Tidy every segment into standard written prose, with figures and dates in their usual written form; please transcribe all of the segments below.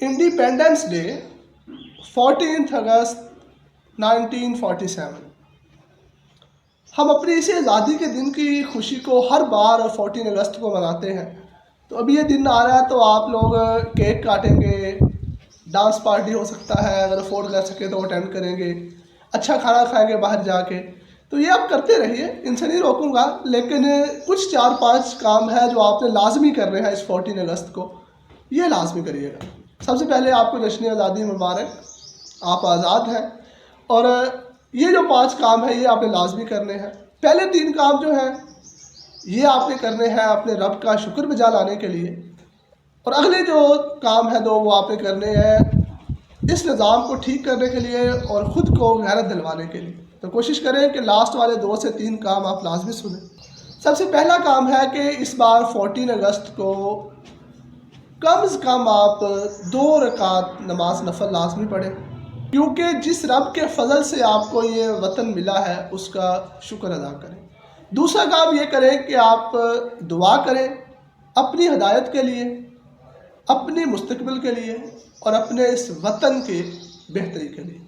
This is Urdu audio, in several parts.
انڈیپینڈنس ڈے 14 اگست 1947، ہم اپنی اسی آزادی کے دن کی خوشی کو ہر بار 14 اگست کو مناتے ہیں۔ تو ابھی یہ دن آ رہا ہے تو آپ لوگ کیک کاٹیں گے، ڈانس پارٹی ہو سکتا ہے، اگر افورڈ کر سکے تو اٹینڈ کریں گے، اچھا کھانا کھائیں گے باہر جا کے۔ تو یہ آپ کرتے رہیے، ان سے نہیں روکوں گا، لیکن کچھ 4-5 کام ہے جو آپ نے لازمی کرنے ہیں اس 14 اگست کو، یہ لازمی کریے گا۔ سب سے پہلے آپ کو جشن آزادی مبارک، آپ آزاد ہیں، اور یہ جو 5 کام ہیں یہ آپ نے لازمی کرنے ہیں۔ پہلے 3 کام جو ہیں یہ آپ نے کرنے ہیں اپنے رب کا شکر بجا لانے کے لیے، اور اگلے جو کام ہیں وہ آپ نے کرنے ہیں اس نظام کو ٹھیک کرنے کے لیے اور خود کو غیرت دلوانے کے لیے۔ تو کوشش کریں کہ لاسٹ والے 2 سے 3 کام آپ لازمی سنیں۔ سب سے پہلا کام ہے کہ اس بار 14 اگست کو کم از کم آپ 2 رکعت نماز نفل لازمی پڑھیں، کیونکہ جس رب کے فضل سے آپ کو یہ وطن ملا ہے اس کا شکر ادا کریں۔ دوسرا کام یہ کریں کہ آپ دعا کریں اپنی ہدایت کے لیے، اپنے مستقبل کے لیے اور اپنے اس وطن کی بہتری کے لیے۔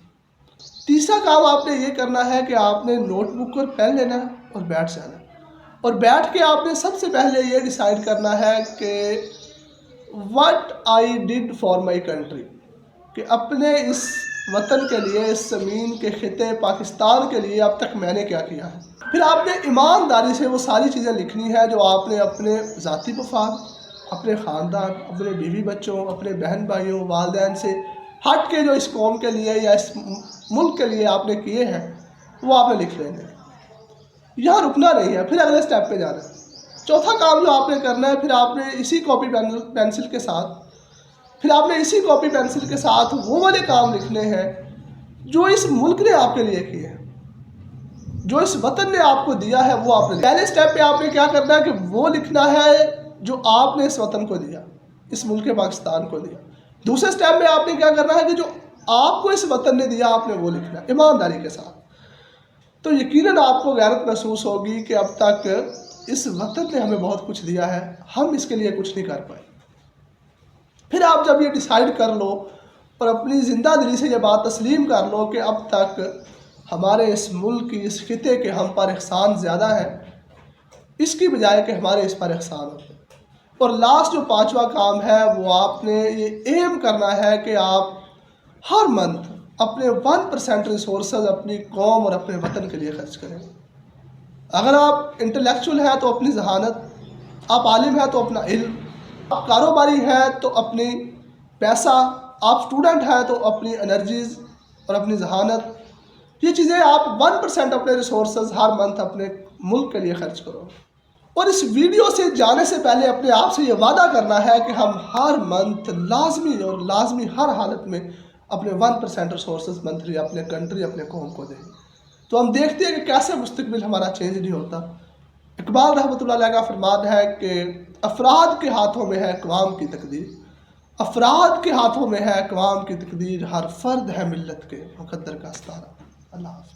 تیسرا کام آپ نے یہ کرنا ہے کہ آپ نے نوٹ بک اور پین لینا ہے اور بیٹھ جانا ہے، اور بیٹھ کے آپ نے سب سے پہلے یہ ڈیسائیڈ کرنا ہے کہ what I did for my country، کہ اپنے اس وطن کے لیے، اس زمین کے خطے پاکستان کے لیے اب تک میں نے کیا کیا ہے۔ پھر آپ نے ایمانداری سے وہ ساری چیزیں لکھنی ہے جو آپ نے اپنے ذاتی مفاد، اپنے خاندان، اپنے بیوی بچوں، اپنے بہن بھائیوں، والدین سے ہٹ کے جو اس قوم کے لیے یا اس ملک کے لیے آپ نے کیے ہیں وہ آپ نے لکھ لینے ہیں۔ یہاں رکنا نہیں ہے، پھر اگلے سٹیپ پہ جانا ہے۔ چوتھا کام جو آپ نے کرنا ہے، پھر آپ نے اسی کاپی پینسل کے ساتھ وہ والے کام لکھنے ہیں جو اس ملک نے آپ کے لیے کیے ہیں، جو اس وطن نے آپ کو دیا ہے وہ آپ نے۔ پہلے سٹیپ پہ آپ نے کیا کرنا ہے کہ وہ لکھنا ہے جو آپ نے اس وطن کو دیا، اس ملک پاکستان کو دیا۔ دوسرے سٹیپ میں آپ نے کیا کرنا ہے کہ جو آپ کو اس وطن نے دیا آپ نے وہ لکھنا ہے ایمانداری کے ساتھ۔ تو یقیناً آپ کو غیرت محسوس ہوگی کہ اب تک اس وطن نے ہمیں بہت کچھ دیا ہے، ہم اس کے لیے کچھ نہیں کر پائے۔ پھر آپ جب یہ ڈیسائیڈ کر لو اور اپنی زندہ دلی سے یہ بات تسلیم کر لو کہ اب تک ہمارے اس ملک کی، اس خطے کے ہم پر احسان زیادہ ہے اس کی بجائے کہ ہمارے اس پر احسان ہوتے ہیں۔ اور لاسٹ جو 5واں کام ہے وہ آپ نے یہ ایم کرنا ہے کہ آپ ہر منتھ اپنے 1% ریسورسز اپنی قوم اور اپنے وطن کے لیے خرچ کریں۔ اگر آپ انٹلیکچول ہیں تو اپنی ذہانت، آپ عالم ہیں تو اپنا علم، آپ کاروباری ہیں تو اپنی پیسہ، آپ اسٹوڈنٹ ہیں تو اپنی انرجیز اور اپنی ذہانت، یہ چیزیں آپ 1% اپنے ریسورسز ہر منتھ اپنے ملک کے لیے خرچ کرو۔ اور اس ویڈیو سے جانے سے پہلے اپنے آپ سے یہ وعدہ کرنا ہے کہ ہم ہر منتھ لازمی ہر حالت میں اپنے 1% ریسورسز منتھلی اپنے کنٹری، اپنے قوم کو دیں۔ تو ہم دیکھتے ہیں کہ کیسے مستقبل ہمارا چینج نہیں ہوتا۔ اقبال رحمۃ اللہ علیہ کا فرمان ہے کہ افراد کے ہاتھوں میں ہے اقوام کی تقدیر، افراد کے ہاتھوں میں ہے اقوام کی تقدیر، ہر فرد ہے ملت کے مقدر کا استارہ۔ اللہ حافظ۔